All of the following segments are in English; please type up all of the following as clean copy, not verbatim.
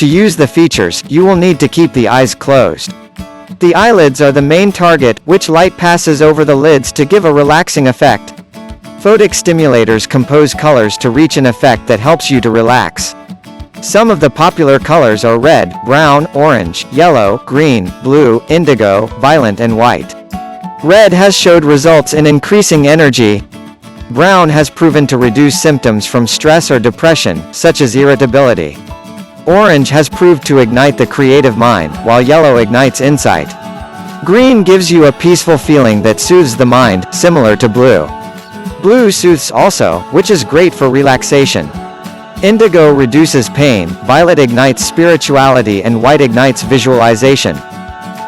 To use the features, you will need to keep the eyes closed. The eyelids are the main target, which light passes over the lids to give a relaxing effect. Photic stimulators compose colors to reach an effect that helps you to relax. Some of the popular colors are red, brown, orange, yellow, green, blue, indigo, violet and white. Red has showed results in increasing energy. Brown has proven to reduce symptoms from stress or depression, such as irritability. Orange has proved to ignite the creative mind, while yellow ignites insight. Green gives you a peaceful feeling that soothes the mind, similar to blue. Blue soothes also, which is great for relaxation. Indigo reduces pain, violet ignites spirituality and white ignites visualization.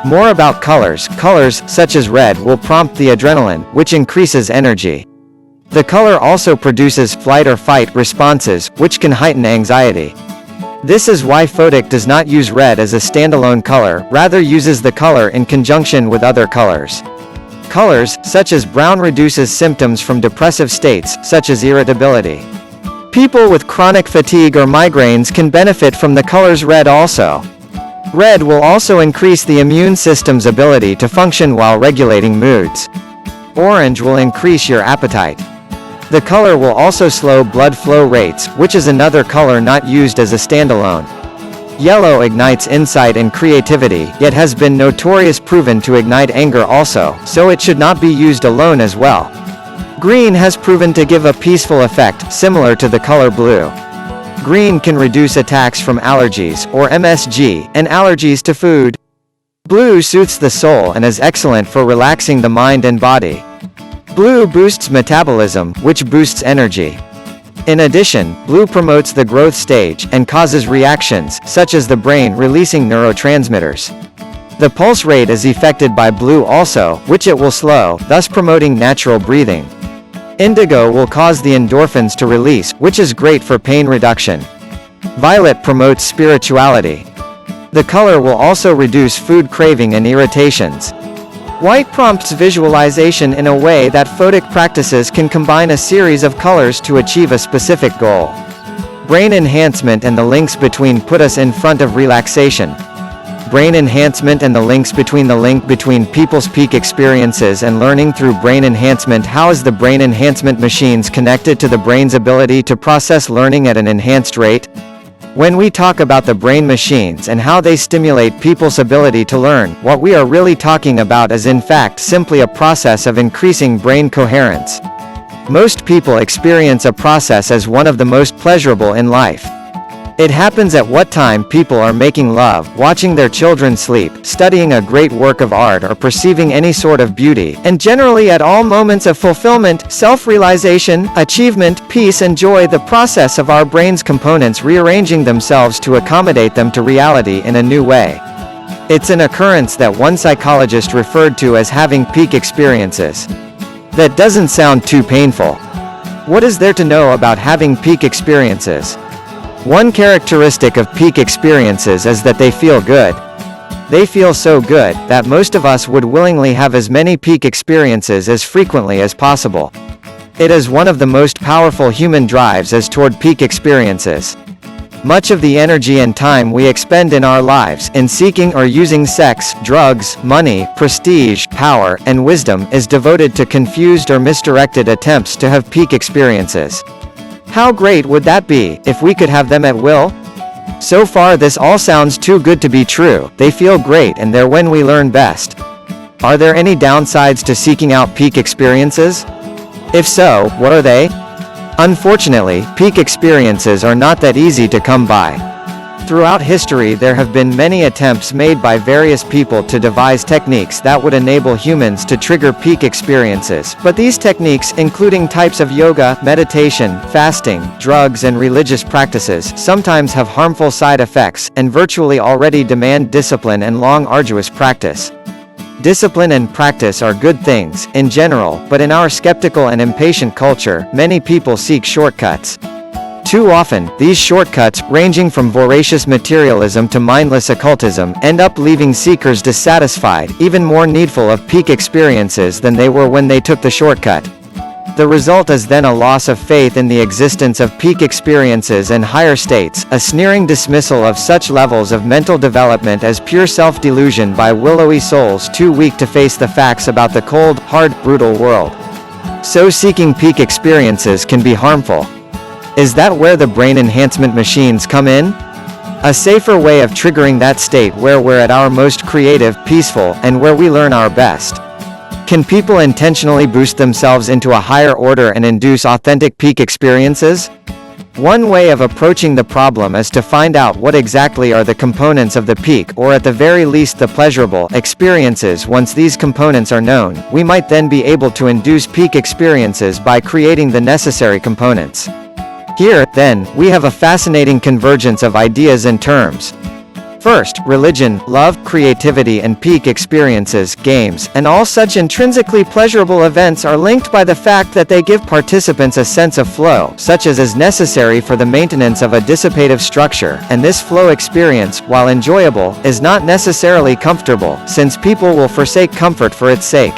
More about colors. Colors, such as red, will prompt the adrenaline, which increases energy. The color also produces flight or fight responses, which can heighten anxiety. This is why Photic does not use red as a standalone color, rather uses the color in conjunction with other colors. Colors, such as brown, reduces symptoms from depressive states, such as irritability. People with chronic fatigue or migraines can benefit from the colors red also. Red will also increase the immune system's ability to function while regulating moods. Orange will increase your appetite. The color will also slow blood flow rates, which is another color not used as a standalone. Yellow ignites insight and creativity, yet has been notorious proven to ignite anger also, so it should not be used alone as well. Green has proven to give a peaceful effect, similar to the color blue. Green can reduce attacks from allergies, or MSG, and allergies to food. Blue soothes the soul and is excellent for relaxing the mind and body. Blue boosts metabolism, which boosts energy. In addition, blue promotes the growth stage, and causes reactions, such as the brain releasing neurotransmitters. The pulse rate is affected by blue also, which it will slow, thus promoting natural breathing. Indigo will cause the endorphins to release, which is great for pain reduction. Violet promotes spirituality. The color will also reduce food craving and irritations. White prompts visualization in a way that Photic practices can combine a series of colors to achieve a specific goal. Brain enhancement and the links between put us in front of relaxation. Brain enhancement and the links between people's peak experiences and learning through brain enhancement. How is the brain enhancement machines connected to the brain's ability to process learning at an enhanced rate? When we talk about the brain machines and how they stimulate people's ability to learn, what we are really talking about is in fact simply a process of increasing brain coherence. Most people experience a process as one of the most pleasurable in life. It happens at what time people are making love, watching their children sleep, studying a great work of art or perceiving any sort of beauty, and generally at all moments of fulfillment, self-realization, achievement, peace and joy. The process of our brain's components rearranging themselves to accommodate them to reality in a new way. It's an occurrence that one psychologist referred to as having peak experiences. That doesn't sound too painful. What is there to know about having peak experiences? One characteristic of peak experiences is that they feel good. They feel so good, that most of us would willingly have as many peak experiences as frequently as possible. It is one of the most powerful human drives as toward peak experiences. Much of the energy and time we expend in our lives in seeking or using sex, drugs, money, prestige, power, and wisdom is devoted to confused or misdirected attempts to have peak experiences. How great would that be, if we could have them at will? So far this all sounds too good to be true. They feel great and they're when we learn best. Are there any downsides to seeking out peak experiences? If so, what are they? Unfortunately, peak experiences are not that easy to come by. Throughout history there have been many attempts made by various people to devise techniques that would enable humans to trigger peak experiences, but these techniques, including types of yoga, meditation, fasting, drugs and religious practices, sometimes have harmful side effects, and virtually already demand discipline and long arduous practice. Discipline and practice are good things, in general, but in our skeptical and impatient culture, many people seek shortcuts. Too often, these shortcuts, ranging from voracious materialism to mindless occultism, end up leaving seekers dissatisfied, even more needful of peak experiences than they were when they took the shortcut. The result is then a loss of faith in the existence of peak experiences and higher states, a sneering dismissal of such levels of mental development as pure self-delusion by willowy souls too weak to face the facts about the cold, hard, brutal world. So seeking peak experiences can be harmful. Is that where the brain enhancement machines come in? A safer way of triggering that state where we're at our most creative, peaceful, and where we learn our best. Can people intentionally boost themselves into a higher order and induce authentic peak experiences? One way of approaching the problem is to find out what exactly are the components of the peak, or at the very least the pleasurable, experiences. Once these components are known, we might then be able to induce peak experiences by creating the necessary components. Here, then, we have a fascinating convergence of ideas and terms. First, religion, love, creativity and peak experiences, games, and all such intrinsically pleasurable events are linked by the fact that they give participants a sense of flow, such as is necessary for the maintenance of a dissipative structure, and this flow experience, while enjoyable, is not necessarily comfortable, since people will forsake comfort for its sake.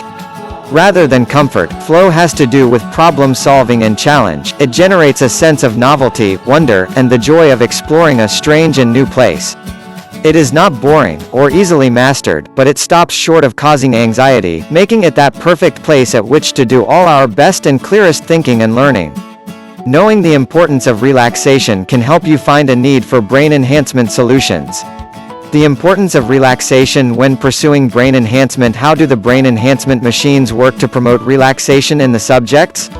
Rather than comfort, flow has to do with problem solving and challenge. It generates a sense of novelty, wonder, and the joy of exploring a strange and new place. It is not boring, or easily mastered, but it stops short of causing anxiety, making it that perfect place at which to do all our best and clearest thinking and learning. Knowing the importance of relaxation can help you find a need for brain enhancement solutions. The importance of relaxation when pursuing brain enhancement. How do the brain enhancement machines work to promote relaxation in the subjects?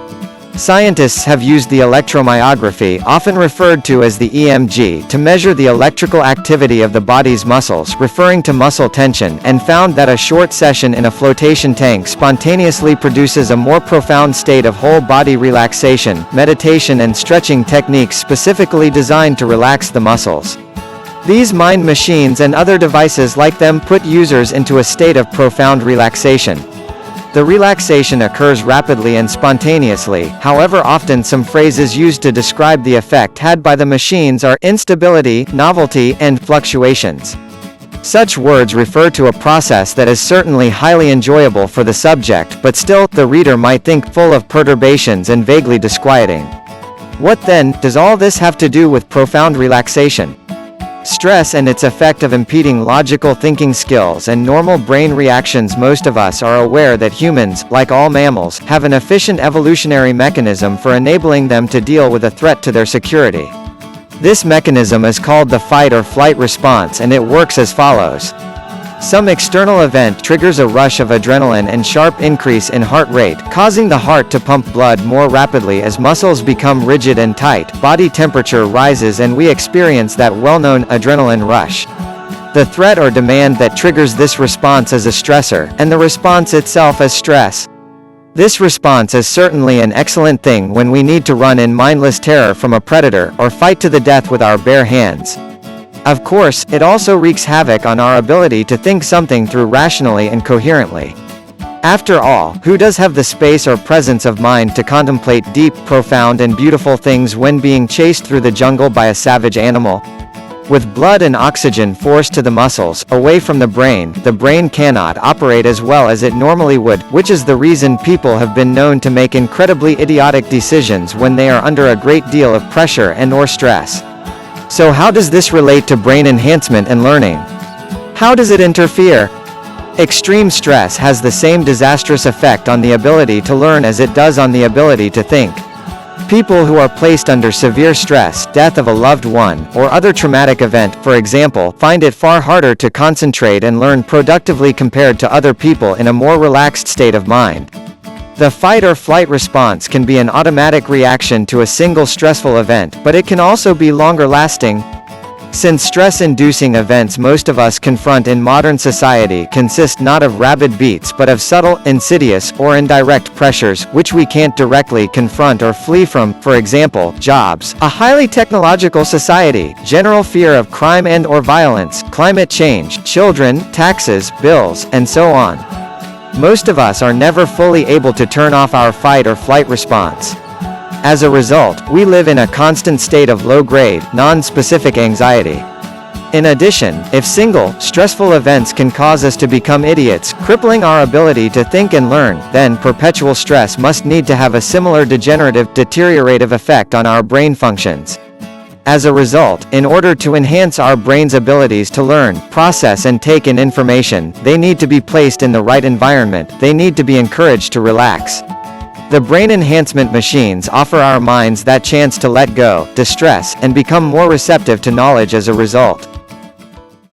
Scientists have used the electromyography, often referred to as the EMG, to measure the electrical activity of the body's muscles, referring to muscle tension, and found that a short session in a flotation tank spontaneously produces a more profound state of whole-body relaxation. Meditation and stretching techniques specifically designed to relax the muscles. These mind machines and other devices like them put users into a state of profound relaxation. The relaxation occurs rapidly and spontaneously, however often some phrases used to describe the effect had by the machines are instability, novelty, and fluctuations. Such words refer to a process that is certainly highly enjoyable for the subject, but still, the reader might think full of perturbations and vaguely disquieting. What then, does all this have to do with profound relaxation? Stress and its effect of impeding logical thinking skills and normal brain reactions. Most of us are aware that humans, like all mammals, have an efficient evolutionary mechanism for enabling them to deal with a threat to their security. This mechanism is called the fight or flight response, and it works as follows. Some external event triggers a rush of adrenaline and sharp increase in heart rate, causing the heart to pump blood more rapidly as muscles become rigid and tight, body temperature rises and we experience that well-known adrenaline rush. The threat or demand that triggers this response is a stressor, and the response itself is stress. This response is certainly an excellent thing when we need to run in mindless terror from a predator, or fight to the death with our bare hands. Of course, it also wreaks havoc on our ability to think something through rationally and coherently. After all, who does have the space or presence of mind to contemplate deep, profound and beautiful things when being chased through the jungle by a savage animal? With blood and oxygen forced to the muscles, away from the brain cannot operate as well as it normally would, which is the reason people have been known to make incredibly idiotic decisions when they are under a great deal of pressure and/or stress. So how does this relate to brain enhancement and learning? How does it interfere? Extreme stress has the same disastrous effect on the ability to learn as it does on the ability to think. People who are placed under severe stress, death of a loved one, or other traumatic event, for example, find it far harder to concentrate and learn productively compared to other people in a more relaxed state of mind. The fight or flight response can be an automatic reaction to a single stressful event, but it can also be longer lasting. Since stress-inducing events most of us confront in modern society consist not of rapid beats but of subtle, insidious, or indirect pressures, which we can't directly confront or flee from, for example, jobs, a highly technological society, general fear of crime and/or violence, climate change, children, taxes, bills, and so on. Most of us are never fully able to turn off our fight or flight response. As a result, we live in a constant state of low-grade, non-specific anxiety. In addition, if single, stressful events can cause us to become idiots, crippling our ability to think and learn, then perpetual stress must need to have a similar degenerative, deteriorative effect on our brain functions. As a result, in order to enhance our brain's abilities to learn, process and take in information, they need to be placed in the right environment, they need to be encouraged to relax. The brain enhancement machines offer our minds that chance to let go, distress, and become more receptive to knowledge as a result.